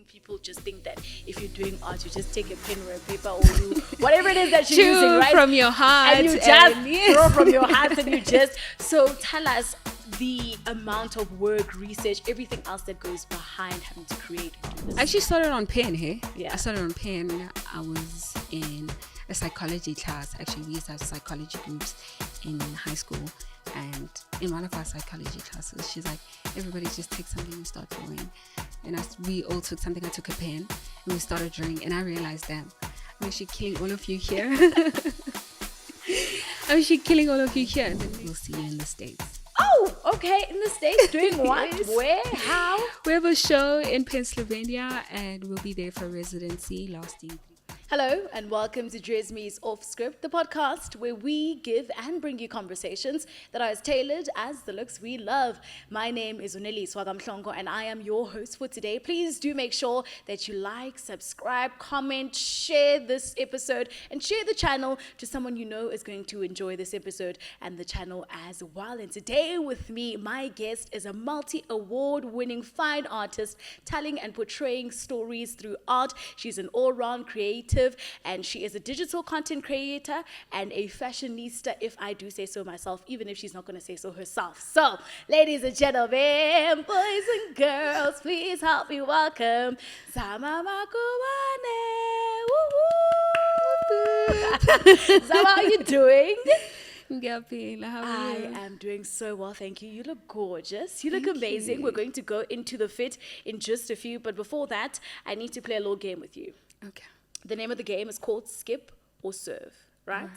think people just think that if you're doing art, you just take a pen or a paper or you whatever it is that you're using, right? From your heart. And you just throw from your heart and you just... So tell us the amount of work, research, everything else that goes behind having to create. I actually started on pen, hey? Yeah. I started on pen. I was in a psychology class. Actually, we used to have psychology groups in high school. And in one of our psychology classes, she's like, everybody just take something and start drawing. And we all took something. I took a pen and we started drawing. And I realized that I'm actually killing all of you here. I'm actually killing all of you here. And then we'll see you in the States. Oh, okay. In the States, doing what? Yes. Where? How? We have a show in Pennsylvania and we'll be there for residency lasting. Hello and welcome to Dresme's Offscript, the podcast where we give and bring you conversations that are as tailored as the looks we love. My name is Uneli Swagamhlongo and I am your host for today. Please do make sure that you like, subscribe, comment, share this episode and share the channel to someone you know is going to enjoy this episode and the channel as well. And today with me, my guest is a multi-award winning fine artist telling and portraying stories through art. She's an all-round creative and she is a digital content creator and a fashionista, if I do say so myself, even if she's not going to say so herself. So, ladies and gentlemen, boys and girls, please help me welcome Zama Magubane. Zama, how are you doing? I am doing so well, thank you. You look gorgeous. You look amazing. We're going to go into the fit in just a few, but before that, I need to play a little game with you. Okay. The name of the game is called Skip or Serve, right?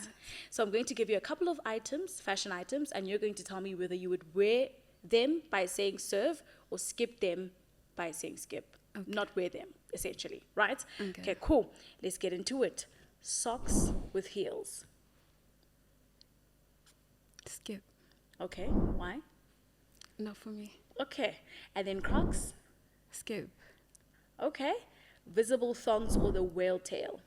So I'm going to give you a couple of items, fashion items, and you're going to tell me whether you would wear them by saying serve or skip them by saying skip. Okay. Not wear them, essentially, right? Okay, cool. Let's get into it. Socks with heels. Skip. Okay, why? Not for me. Okay, and then Crocs? Skip. Okay. Visible thongs or the whale tail?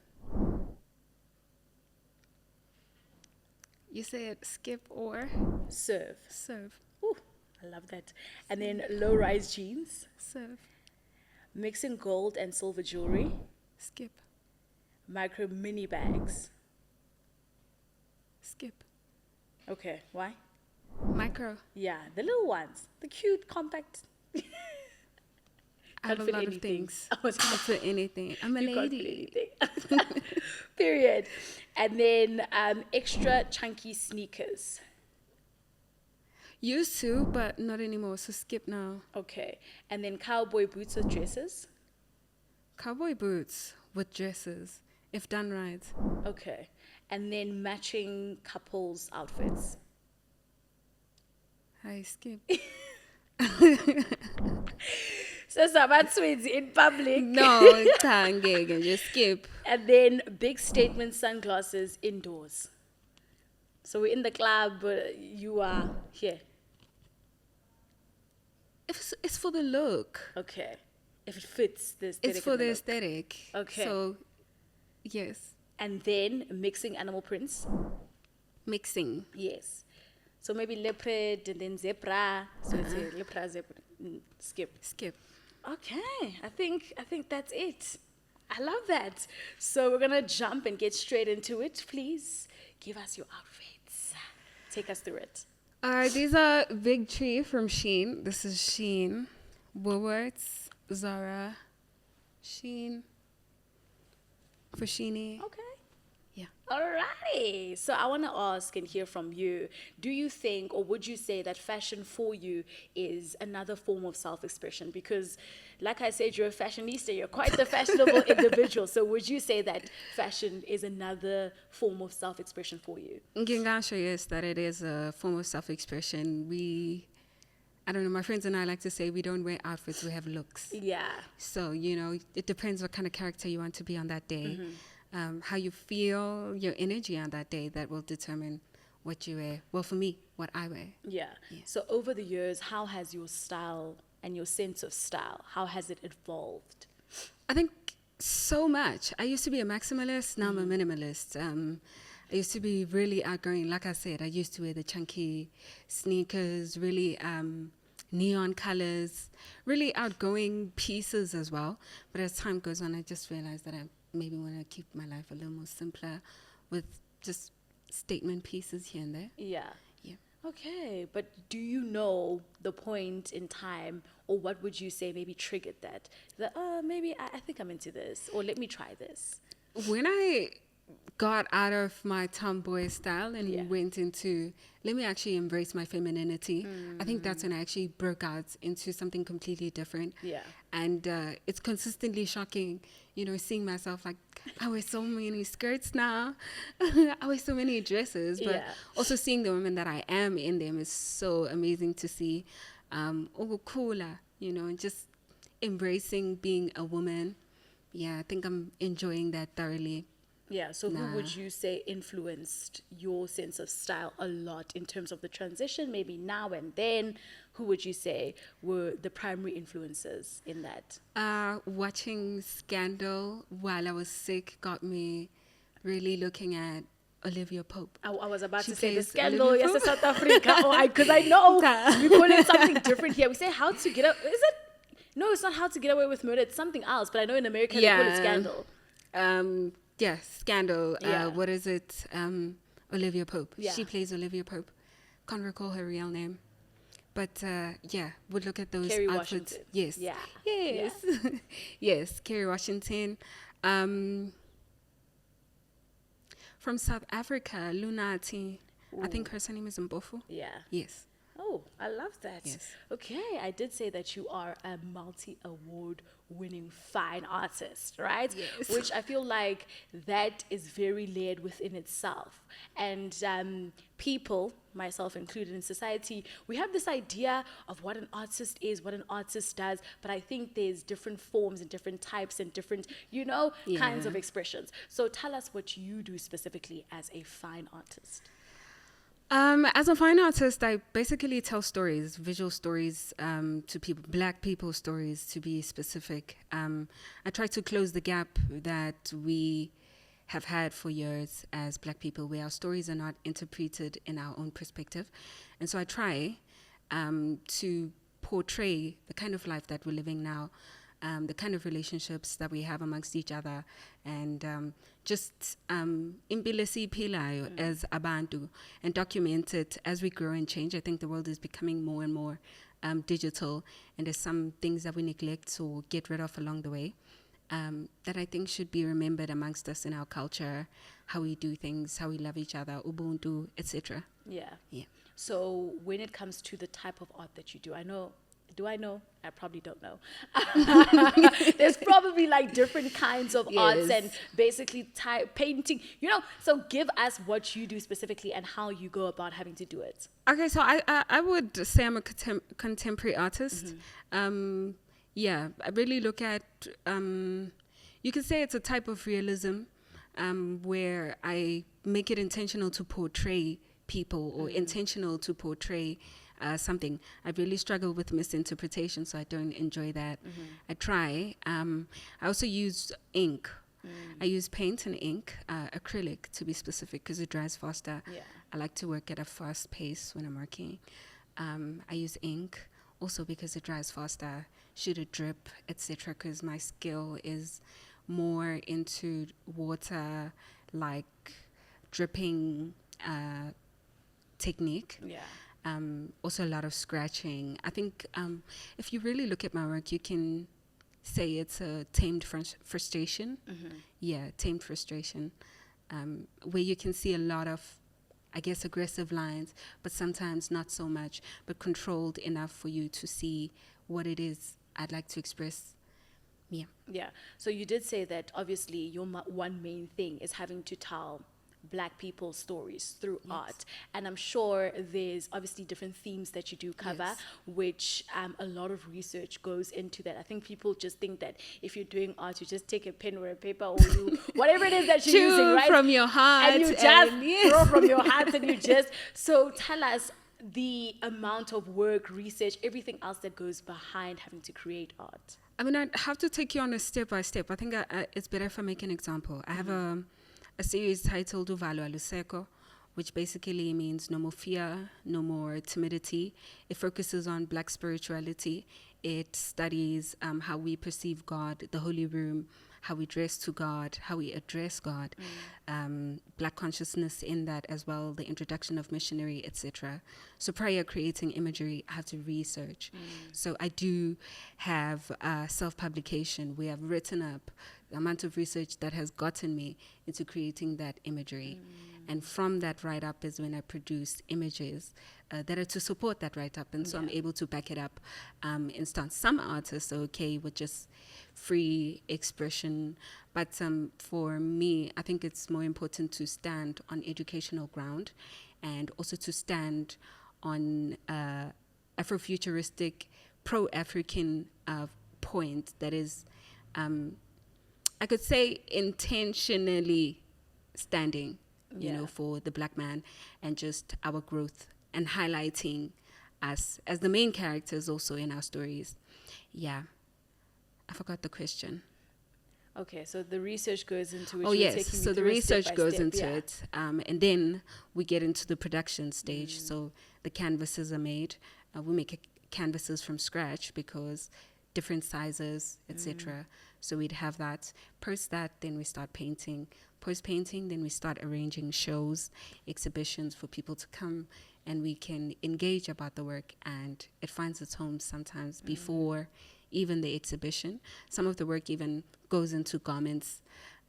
You said skip or? Serve. Serve. Ooh, I love that. And then low-rise jeans? Serve. Mixing gold and silver jewelry? Skip. Micro mini bags? Skip. Okay, why? Micro. Yeah, the little ones. The cute, compact... I have a lot of things. I was not for anything. I'm a lady. Period. And then extra chunky sneakers. Used to, but not anymore. So skip now. Okay. And then cowboy boots or dresses. Cowboy boots with dresses, if done right. Okay. And then matching couples outfits. I skip. So Zama twins in public. No, just skip. And then big statement sunglasses indoors. So we're in the club, but you are here. It's for the look. Okay. If it fits the aesthetic. It's for the aesthetic. Okay. So, yes. And then mixing animal prints. Mixing. Yes. So maybe leopard and then zebra. So it's a leopard, zebra. Skip. Skip. Okay, I think that's it. I love that. So we're gonna jump and get straight into it. Please give us your outfits. Take us through it. These are Big Tree from Shein. This is Shein, Woolworths, Zara, Shein, for Sheenie. Okay. Yeah. Alrighty. So I want to ask and hear from you. Do you think, or would you say that fashion for you is another form of self-expression? Because, like I said, you're a fashionista. You're quite the fashionable individual. So would you say that fashion is another form of self-expression for you? Ngingasho, yes, that it is a form of self-expression. I don't know, my friends and I like to say we don't wear outfits, we have looks. Yeah. So, it depends what kind of character you want to be on that day. How you feel, your energy on that day, that will determine what you wear. Well, for me, what I wear. Yeah. So over the years, how has your style and your sense of style, how has it evolved? I think so much. I used to be a maximalist, now I'm a minimalist. I used to be really outgoing. Like I said, I used to wear the chunky sneakers, really neon colors, really outgoing pieces as well. But as time goes on, I just realized that I maybe want to keep my life a little more simpler with just statement pieces here and there. Yeah. Yeah. Okay, but do you know the point in time, or what would you say maybe triggered that? That, maybe I think I'm into this, or let me try this. When I got out of my tomboy style and Yeah. went into, let me actually embrace my femininity, I think that's when I actually broke out into something completely different. Yeah. And it's consistently shocking, seeing myself like, I wear so many skirts now. I wear so many dresses. But Yeah. also seeing the women that I am in them is so amazing to see. Cooler, and just embracing being a woman. Yeah, I think I'm enjoying that thoroughly. Yeah, so who would you say influenced your sense of style a lot in terms of the transition, maybe now and then? Who would you say were the primary influences in that? Watching Scandal while I was sick got me really looking at Olivia Pope. I was about She to say the plays Scandal, Olivia yes, Pope. South Africa. Because I know we call it something different here. We say How to Get Up. Is it? No, it's not How to Get Away with Murder. It's something else. But I know in America they call it Scandal. Yeah, Scandal. Yeah. What is it? Olivia Pope. Yeah. She plays Olivia Pope. Can't recall her real name. But would look at those Kerry outfits. Washington. Yes. Yeah. Yes. Yes, Kerry Washington. From South Africa, Lunati. I think her surname is Mbofu. Yeah. Yes. Oh, I love that. Yes. Okay, I did say that you are a multi-award winning fine artist, right? Yes. Which I feel like that is very layered within itself. And people, myself included in society, we have this idea of what an artist is, what an artist does, but I think there's different forms and different types and different, kinds of expressions. So tell us what you do specifically as a fine artist. As a fine artist, I basically tell stories, visual stories to people, Black people stories to be specific. I try to close the gap that we have had for years as Black people, where our stories are not interpreted in our own perspective. And so I try to portray the kind of life that we're living now, the kind of relationships that we have amongst each other, and just impilisi pilayo as abantu, and document it as we grow and change. I think the world is becoming more and more digital, and there's some things that we neglect or get rid of along the way that I think should be remembered amongst us in our culture, how we do things, how we love each other, ubuntu, etc. Yeah. Yeah. So when it comes to the type of art that you do, do I know? I probably don't know. There's probably like different kinds of arts and basically painting, so give us what you do specifically and how you go about having to do it. Okay, so I would say I'm a contemporary artist. I really look at, you could say it's a type of realism where I make it intentional to portray people or intentional to portray something. I really struggle with misinterpretation, so I don't enjoy that. I try. I also use ink. I use paint and ink, acrylic to be specific, because it dries faster. Yeah. I like to work at a fast pace when I'm working. I use ink also because it dries faster, should it drip, etc., because my skill is more into water, like dripping technique. Yeah. Also a lot of scratching. I think if you really look at my work, you can say it's a tamed frustration. Yeah, tamed frustration, where you can see a lot of, I guess, aggressive lines, but sometimes not so much, but controlled enough for you to see what it is I'd like to express. Yeah. Yeah. So you did say that obviously your one main thing is having to tell Black people's stories through art, and I'm sure there's obviously different themes that you do cover, which a lot of research goes into that. I think people just think that if you're doing art, you just take a pen or a paper, or you whatever it is that you're using, right, from your heart, and you just throw from your heart, and you just so tell us the amount of work, research, everything else that goes behind having to create art. I mean, I have to take you on a step by step. I think it's better if I make an example. I have a series titled Uvalo Aluseko, which basically means no more fear, no more timidity. It focuses on Black spirituality. It studies how we perceive God, the holy room, how we dress to God, how we address God, Black consciousness in that as well, the introduction of missionary, etc. So prior creating imagery, I have to research. So I do have self-publication. We have written up the amount of research that has gotten me into creating that imagery. And from that write-up is when I produce images that are to support that write-up. And so I'm able to back it up. Instance, some artists are okay with just free expression. But for me, I think it's more important to stand on educational ground and also to stand on Afrofuturistic, pro-African point that is, I could say, intentionally standing, you know, for the Black man and just our growth and highlighting us as the main characters also in our stories. Yeah. I forgot the question. Okay, so the research goes into which Oh, you're yes. taking me So the through research step by goes step, into it. And then we get into the production stage. So the canvases are made. We make canvases from scratch because different sizes, etc. So we'd have that. Post that, then we start painting. Post painting, then we start arranging shows, exhibitions for people to come and we can engage about the work, and it finds its home sometimes before even the exhibition. Some of the work even goes into garments,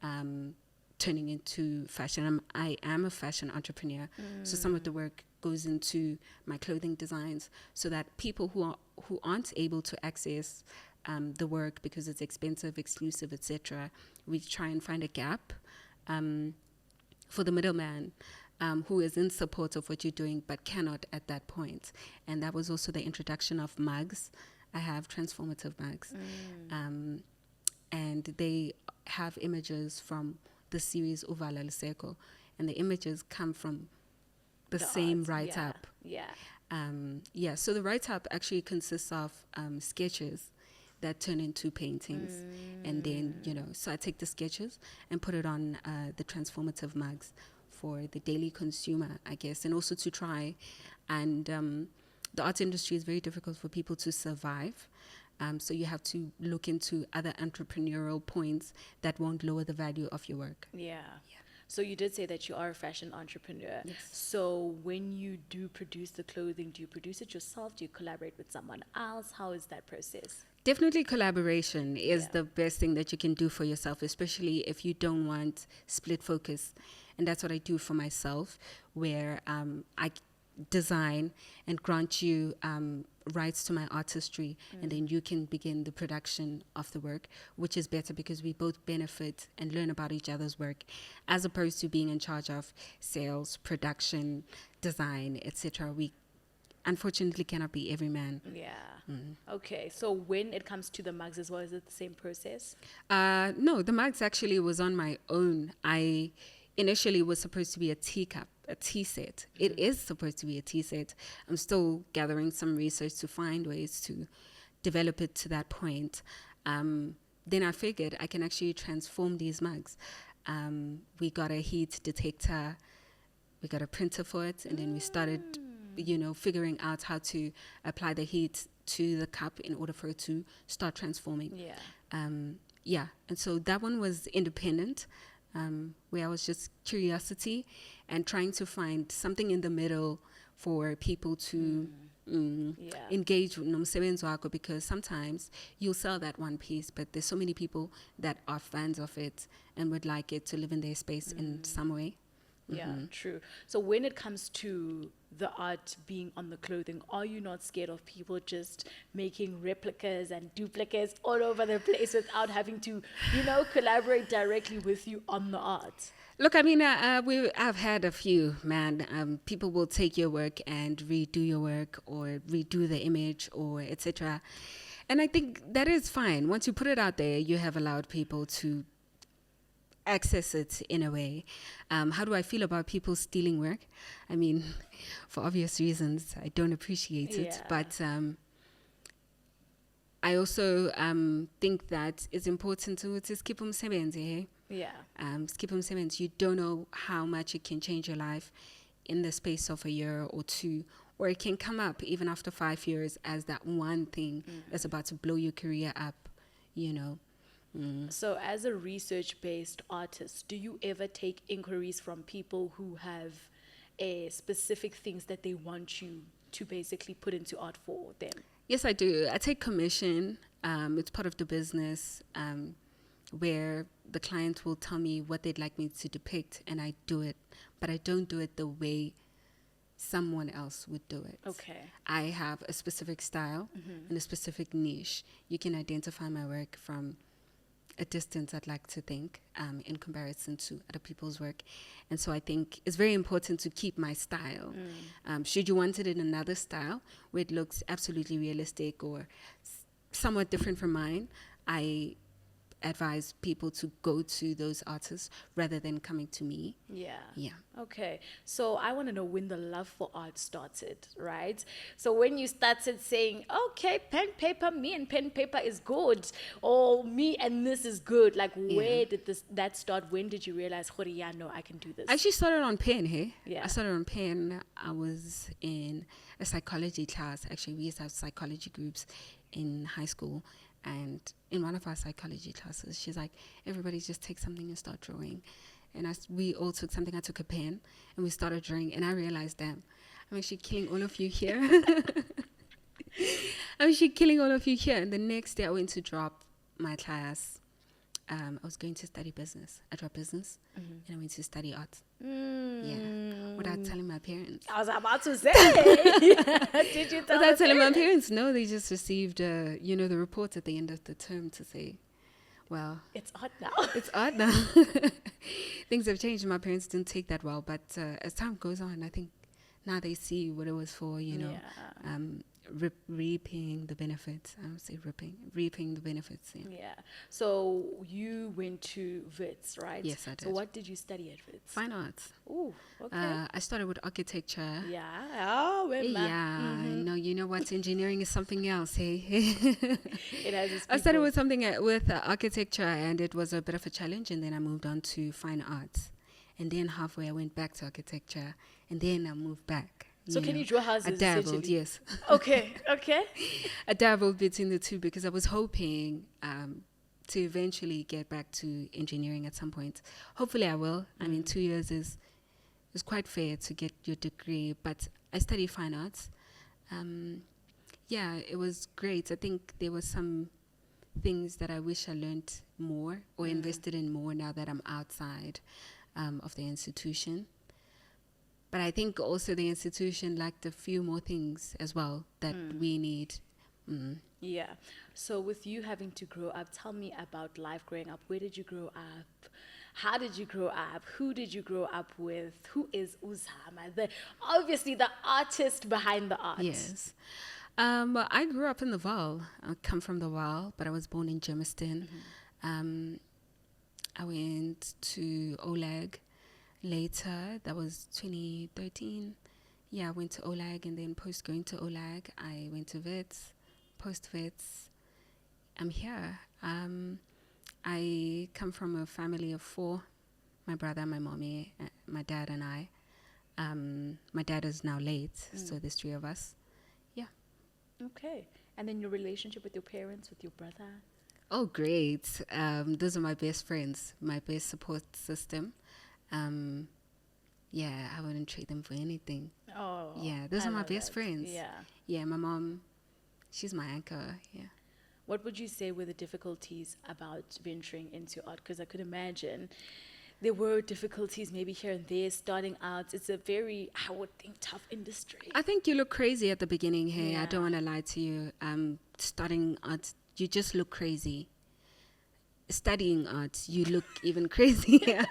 turning into fashion. I am a fashion entrepreneur, so some of the work goes into my clothing designs, so that people who aren't able to access the work because it's expensive, exclusive, etc., we try and find a gap for the middleman. Who is in support of what you're doing but cannot at that point. And that was also the introduction of mugs. I have transformative mugs. And they have images from the series Uvala Luseko. And the images come from the same art, write-up. Yeah. So the write-up actually consists of sketches that turn into paintings. And then, you know, so I take the sketches and put it on the transformative mugs for the daily consumer, I guess, and also to try. And the art industry is very difficult for people to survive. So you have to look into other entrepreneurial points that won't lower the value of your work. Yeah. So you did say that you are a fashion entrepreneur. Yes. So when you do produce the clothing, do you produce it yourself? Do you collaborate with someone else? How is that process? Definitely collaboration is the best thing that you can do for yourself, especially if you don't want split focus. And that's what I do for myself, where I design and grant you rights to my artistry, and then you can begin the production of the work, which is better because we both benefit and learn about each other's work, as opposed to being in charge of sales, production, design, etc. We unfortunately cannot be every man. Yeah. Okay. So when it comes to the mugs as well, is it the same process? No, the mugs actually was on my own. I initially was supposed to be a teacup, a tea set. It is supposed to be a tea set. I'm still gathering some research to find ways to develop it to that point. Then I figured I can actually transform these mugs. We got a heat detector, we got a printer for it, and then we started, you know, figuring out how to apply the heat to the cup in order for it to start transforming. Yeah. And so that one was independent, where I was just curiosity and trying to find something in the middle for people to engage with nomsebenzi wakho, because sometimes you'll sell that one piece, but there's so many people that are fans of it and would like it to live in their space in some way. Yeah, true. So when it comes to the art being on the clothing, are you not scared of people just making replicas and duplicates all over the place without having to, you know, collaborate directly with you on the art? Look, I mean, I've had a few, man. People will take your work and redo your work or redo the image or etc. And I think that is fine. Once you put it out there, you have allowed people to access it in a way. How do I feel about people stealing work? I mean, for obvious reasons, I don't appreciate it. But I also think that it's important to skip umsebenzi. Yeah. Skip umsebenzi. You don't know how much it can change your life in the space of a year or two, or it can come up even after 5 years as that one thing that's about to blow your career up, you know. So, as a research-based artist, do you ever take inquiries from people who have specific things that they want you to basically put into art for them? Yes, I do. I take commission. It's part of the business, where the client will tell me what they'd like me to depict, and I do it. But I don't do it the way someone else would do it. Okay. I have a specific style and a specific niche. You can identify my work from a distance, I'd like to think, in comparison to other people's work. And so I think it's very important to keep my style. Should you want it in another style where it looks absolutely realistic or somewhat different from mine, I advise people to go to those artists rather than coming to me. Yeah. Yeah. Okay. So I want to know when the love for art started, right? So when you started saying, okay, pen, paper, me and pen, paper is good, or me and this is good, like where did that start? When did you realize, yeah, no, I can do this? I actually started on pen, hey? Yeah. I started on pen. I was in a psychology class. Actually, we used to have psychology groups in high school. And in one of our psychology classes, she's like, everybody just take something and start drawing. And we all took something. I took a pen and we started drawing. And I realized, damn, I'm actually killing all of you here. I'm actually killing all of you here. And the next day I went to drop my class. I was going to study business. I dropped business and I went to study art. Yeah, without telling my parents. I was about to say. Did you tell Without telling my parents? No, they just received, the report at the end of the term to say, well, it's art now. It's art now. Things have changed. My parents didn't take that well, but as time goes on, I think now they see what it was for. Reaping the benefits. I would say reaping the benefits. Yeah. So you went to WITS, right? Yes, I did. So what did you study at WITS? Fine arts. Oh, okay. I started with architecture. Yeah. Oh, No, you know what? Engineering is something else, hey? It has its I started people. with architecture, and it was a bit of a challenge, and then I moved on to fine arts. And then halfway I went back to architecture, and then I moved back. So can you draw houses? I dabbled, yes. Okay. I dabbled between the two because I was hoping to eventually get back to engineering at some point. Hopefully I will. I mean, 2 years is quite fair to get your degree, but I studied fine arts. It was great. I think there were some things that I wish I learned more or invested in more now that I'm outside of the institution. But I think also the institution lacked a few more things as well that we need. Yeah. So with you having to grow up, tell me about life growing up. Where did you grow up? How did you grow up? Who did you grow up with? Who is Uzama? Obviously the artist behind the art. Yes. Well, I grew up in the Vaal. I come from the Vaal, but I was born in Germiston. I went to OLAG. Later, that was 2013. Yeah, I went to OLAG, and then post going to OLAG, I went to WITS. Post WITS, I'm here. I come from a family of 4: my brother, my mommy, my dad, and I. My dad is now late, so there's 3 of us. Yeah. Okay. And then your relationship with your parents, with your brother? Oh, great. Those are my best friends, my best support system. I wouldn't trade them for anything. Oh, yeah, those are my best friends. Yeah, my mom, she's my anchor. Yeah. What would you say were the difficulties about venturing into art? Because I could imagine there were difficulties maybe here and there starting out. It's a very, I would think, tough industry. I think you look crazy at the beginning. Hey, Yeah. I don't want to lie to you. Starting art, you just look crazy. Studying art, you look even crazier.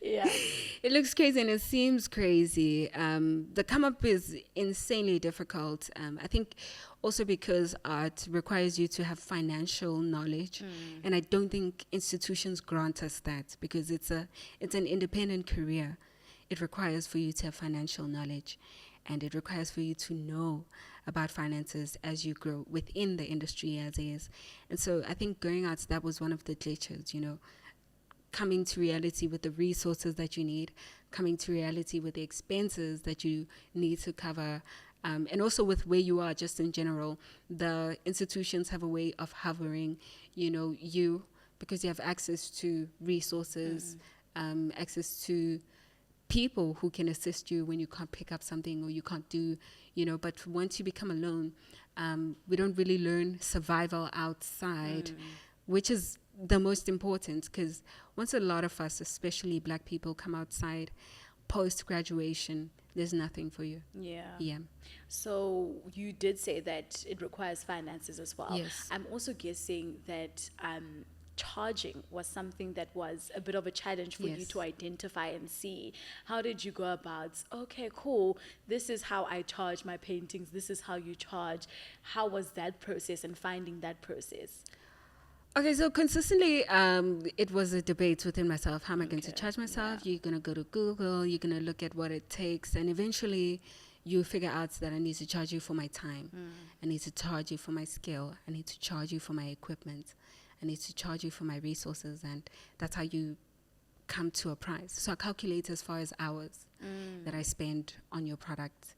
Yeah. It looks crazy and it seems crazy. The come up is insanely difficult. I think also because art requires you to have financial knowledge, and I don't think institutions grant us that because it's an independent career. It requires for you to have financial knowledge, and it requires for you to know about finances as you grow within the industry as is. And so I think going out, that was one of the glitches, coming to reality with the resources that you need, coming to reality with the expenses that you need to cover, and also with where you are just in general. The institutions have a way of hovering, you, because you have access to resources, access to people who can assist you when you can't pick up something or you can't do, but once you become alone, we don't really learn survival outside, which is the most important, because once a lot of us, especially Black people, come outside post-graduation, there's nothing for you. Yeah. So you did say that it requires finances as well. Yes. I'm also guessing that charging was something that was a bit of a challenge for you to identify and see. How did you go about, okay, cool, this is how I charge my paintings, this is how you charge? How was that process and finding that process? Okay, so consistently, it was a debate within myself. How am I going to charge myself? You're going to go to Google, you're going to look at what it takes, and eventually you figure out that I need to charge you for my time. I need to charge you for my skill. I need to charge you for my equipment. I need to charge you for my resources, and that's how you come to a price. So I calculate as far as hours that I spend on your product,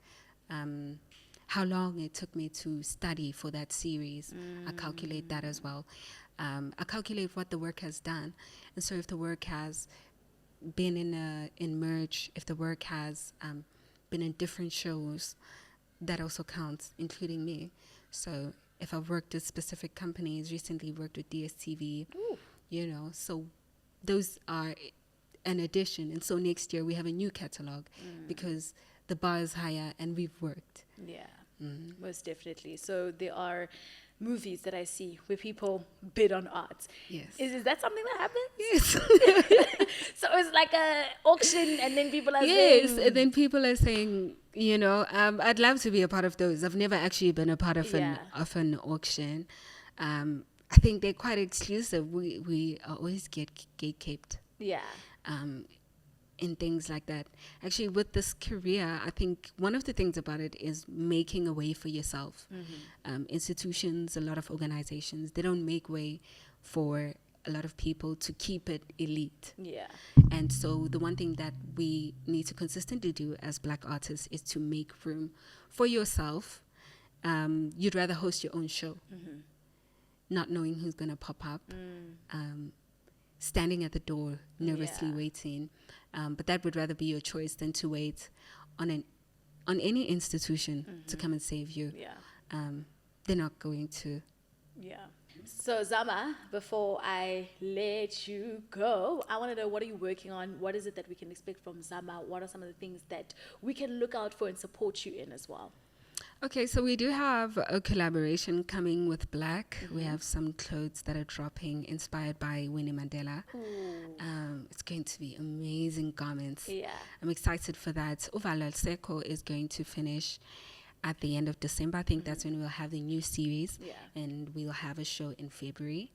how long it took me to study for that series. I calculate that as well. I calculate what the work has done, and so if the work has been in merge, if the work has been in different shows, that also counts, including me. So if I've worked with specific companies, recently worked with DSTV, so those are an addition. And so next year we have a new catalog because the bar is higher and we've worked. Yeah, most definitely. So there are movies that I see where people bid on art. Yes. Is that something that happens? Yes. So it's like a auction, and then people are yes, saying... and then people are saying, I'd love to be a part of those. I've never actually been a part of an auction. I think they're quite exclusive. We are always gatekept. Yeah. In things like that. Actually, with this career, I think one of the things about it is making a way for yourself. Institutions, a lot of organizations, they don't make way for a lot of people to keep it elite. Yeah. And so the one thing that we need to consistently do as Black artists is to make room for yourself. You'd rather host your own show, not knowing who's going to pop up, standing at the door, nervously waiting. But that would rather be your choice than to wait on any institution to come and save you. Yeah. They're not going to. Yeah. So Zama, before I let you go, I want to know, what are you working on? What is it that we can expect from Zama? What are some of the things that we can look out for and support you in as well? Okay, so we do have a collaboration coming with Black. We have some clothes that are dropping inspired by Winnie Mandela. It's going to be amazing garments. Yeah. I'm excited for that. Uvala Seko is going to finish at the end of December. I think that's when we'll have the new series. Yeah. And we'll have a show in February.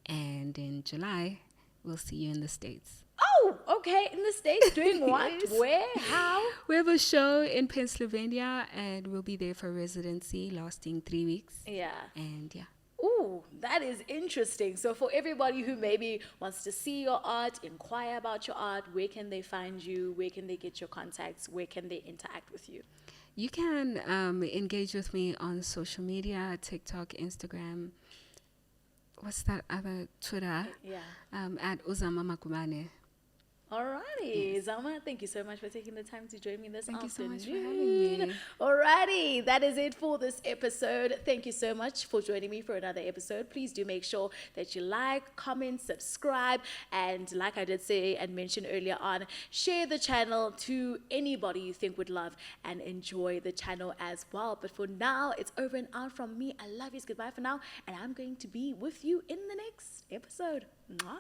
And in July, we'll see you in the States. Oh, okay. In the States, doing what? Yes. Where? How? We have a show in Pennsylvania, and we'll be there for residency lasting 3 weeks. Yeah. And yeah. Ooh, that is interesting. So for everybody who maybe wants to see your art, inquire about your art, where can they find you? Where can they get your contacts? Where can they interact with you? You can engage with me on social media, TikTok, Instagram. What's that other Twitter? Yeah. At Zama Magubane. Alrighty, Yes. Zama, thank you so much for taking the time to join me this Thank you so afternoon. much for having me. Alrighty, that is it for this episode. Thank you so much for joining me for another episode. Please do make sure that you like, comment, subscribe, and like I did say and mention earlier on, share the channel to anybody you think would love and enjoy the channel as well. But for now, it's over and out from me. I love you. Goodbye for now, and I'm going to be with you in the next episode. Mwah.